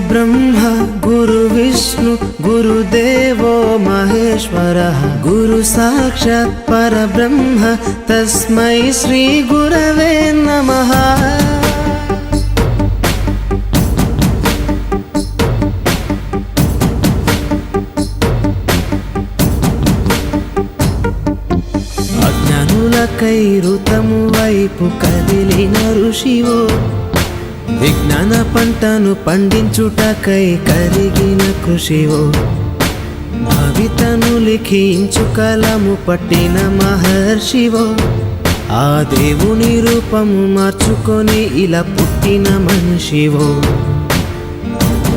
బ్రహ్మ గురు విష్ణు గురుదేవో మహేశ్వరః గురు సాక్షాత్ పరబ్రహ్మ తస్మై శ్రీ గురవే నమః. అజ్ఞానులకై ఋతము వైపు కదిలిన ఋషివో, విజ్ఞాన పంటను పండించుటకై కరిగిన కృషివో, భవితను లిఖించు కలము పట్టిన మహర్షివో, ఆ దేవుని రూపము మార్చుకొని ఇలా పుట్టిన మనిషివో.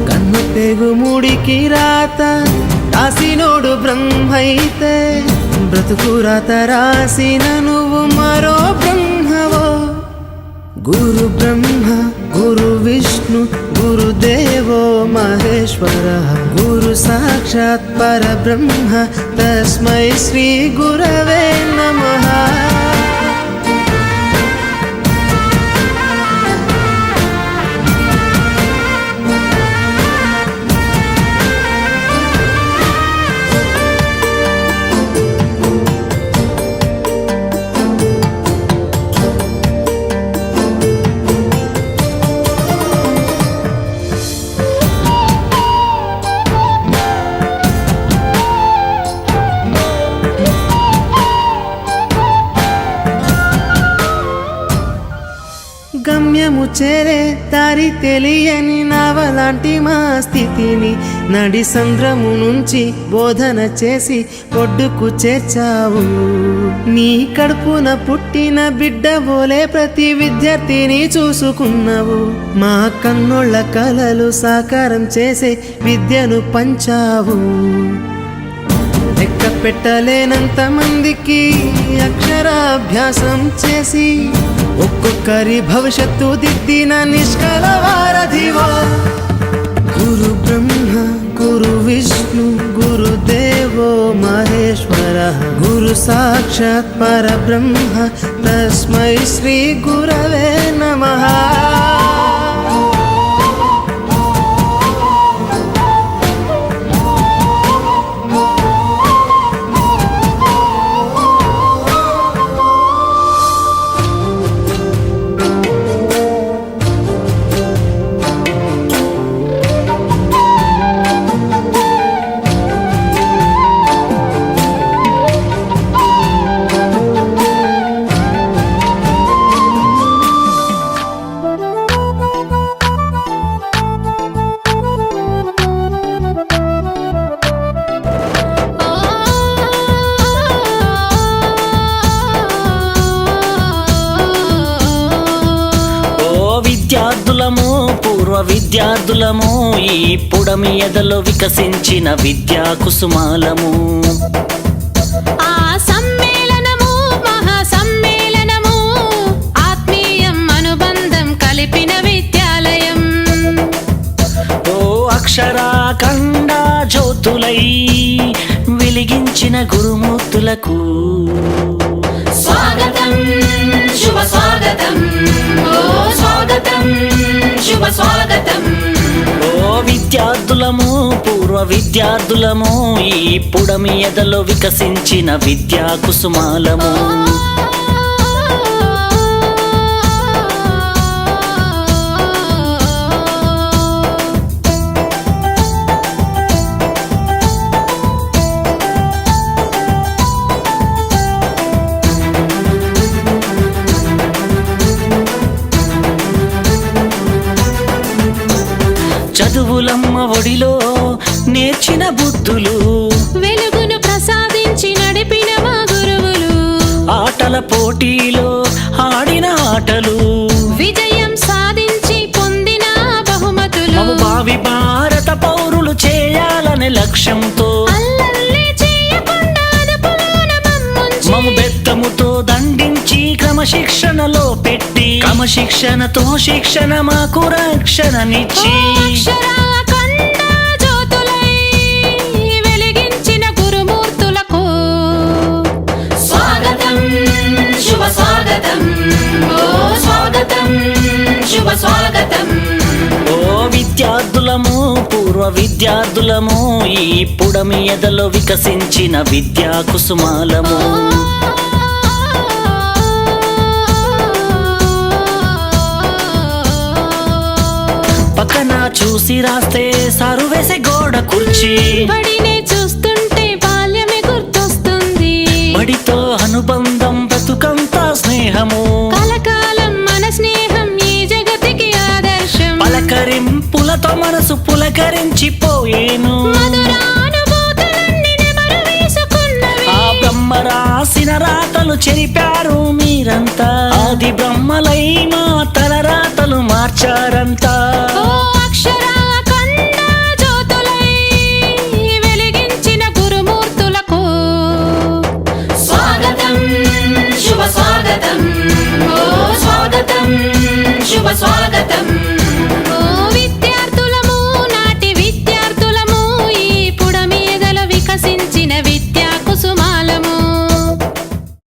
కన్ను తెగు ముడికి రాత రాసినోడు బ్రహ్మైతే, బ్రతుకు రాత రాసిన నువ్వు మరో బ్రహ్మవో. గురు బ్రహ్మ గురు విష్ణు గురుదేవో మహేశ్వరః గురు సాక్షాత్ పరబ్రహ్మ తస్మై శ్రీ గురవే నమః. గమ్యము చేరే దారి తెలియని నావలాంటి మా స్థితిని నడి సంద్రము నుంచి బోధన చేసి ఒడ్డుకు చేర్చావు. నీ కడుపున పుట్టిన బిడ్డ బోలే ప్రతి విద్యార్థిని చూసుకున్నావు. మా కన్నోళ్ళ కలలు సాకారం చేసే విద్యను పంచావు. లెక్క పెట్టలేనంత మందికి అక్షరాభ్యాసం చేసి ఒక్కొక్కరి భవిష్యత్తు దిద్దిన నిష్కల వారధివో. గురు బ్రహ్మ గురు విష్ణు గురుదేవో మహేశ్వరః గురు సాక్షాత్ పరబ్రహ్మ తస్మై శ్రీ గురవే నమః. విద్యార్థులము పూర్వ విద్యార్థులము ఈ పుడమి ఎదలో వికసించిన విద్యా కుసుమాలము. ఆ సమ్మేళనము మహా సమ్మేళనము ఆత్మీయం అనుబంధం కలిపిన విద్యాలయం. ఓ అక్షరాఖండ జ్యోతులై వెలిగించిన గురుమూర్తులకు స్వాగతం శుభ స్వాగతం, ఓ స్వాగతం శుభ స్వాగతం. ఓ విద్యార్థులము పూర్వ విద్యార్థులము ఈ పుడమి ఎదలో వికసించిన విద్యా కుసుమాలము. చదువులమ్మ ఒడిలో నేర్చిన బుద్ధులు, వెలుగును ప్రసాదించి నడిపిన మా గురువులు, ఆటల పోటీలో ఆడిన ఆటలు, విజయం సాధించి పొందిన బహుమతులు, మము భావి భారత పౌరులు చేయాలనే లక్ష్యంతో అల్లల్లి చేయకుండా అదుపులోన మమ్ముంచి, మము బెత్తముతో దండించి క్రమశిక్షణలో పెట్టి క్రమశిక్షణతో శిక్షణ మాకు రక్షణనిచ్చి అక్షరాఖండ జ్యోతులై వెలిగించిన గురుమూర్తులకు స్వాగతం శుభ స్వాగతం, ఓ స్వాగతం శుభ స్వాగతం. ఓ విద్యార్థులము విద్యార్థులము ఈ పుడమి ఎదలో వికసించిన విద్యా కుసుమాలము. పక్కన చూసి రాస్తే సారు వేసే గోడ కుర్చీ, బడినే చూస్తుంటే బాల్యమే గుర్తొస్తుంది. బడితో అనుబంధం బ్రతుకంతా స్నేహము, కలకాలం మన స్నేహం ఈ జగతికి ఆదర్శం. పలకరింపులతో మనసు పులకరించిపోయేను, మధురానుభూతులన్నీ నెమరు వేసుకున్నవి. ఆ బ్రహ్మ రాసిన రాతలు చెరిపారు మీరంతా, ఆది బ్రహ్మలై మా తల రాతలు మార్చారంతా. ఓ అక్షరాల కొండ జ్యోతులై వెలిగించిన గురుమూర్తులకు స్వాగతం, శుభ స్వాగతం. ఓ స్వాగతం, శుభ స్వాగతం.